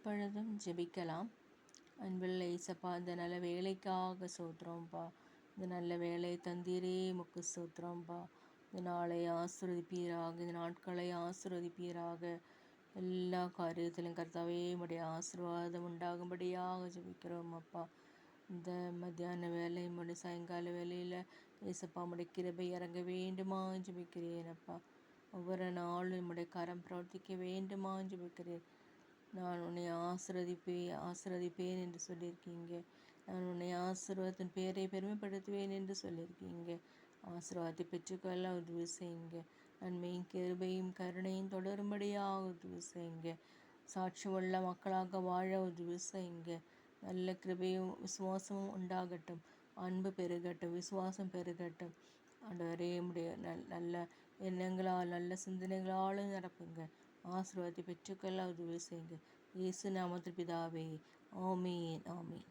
இப்பொழுதும் ஜெபிக்கலாம். அன்புள்ள இயேசப்பா, இந்த நல்ல வேலைக்காக சோத்திரம்ப்பா. இந்த நல்ல வேலையை தந்தீரே முக்கு சோத்திரம்ப்பா. இந்த நாளை ஆசீர்வதிப்பீராக, இந்த நாட்களை ஆசீர்வதிப்பீராக. எல்லா காரியத்திலும் கர்த்தாவே உம்முடைய ஆசீர்வாதம் உண்டாகும்படியாக ஜெபிக்கிறோம் அப்பா. இந்த மத்தியான வேலை உம்முடைய சாயங்கால வேலையில் இயேசப்பா உம்முடைய கிருபை இறங்க வேண்டுமா ஜெபிக்கிறேன் அப்பா. ஒவ்வொரு நாளும் உம்முடைய கரம் பிரவர்த்திக்க வேண்டுமா ஜெபிக்கிறேன். நான் உன்னை ஆசீர்வதிப்பேன் என்று சொல்லியிருக்கீங்க. நான் உன்னை ஆசீர்வாதத்தின் பேரை பெருமைப்படுத்துவேன் என்று சொல்லியிருக்கீங்க. ஆசீர்வாதத்தை பெற்றுக்கொள்ள உதவி செய்யுங்க. நன்மையும் கிருபையும் கருணையும் தொடரும்படியாக உதவி செய்யுங்க. சாட்சியுள்ள மக்களாக வாழ உதவி செய்யுங்க. நல்ல கிருபையும் விசுவாசமும் உண்டாகட்டும். அன்பு பெருகட்டும், விசுவாசம் பெருகட்டும். ஆண்டவரே, உம்முடைய நல்ல எண்ணங்களால் நல்ல சிந்தனைகளாலும் நடப்புங்க. ஆசீர்வாதத்தை பெற்றுக்கொள்ள உதவி செய்யுங்க. இயேசு நாமத்தில் பிதாவே, ஆமீன், ஆமீன்.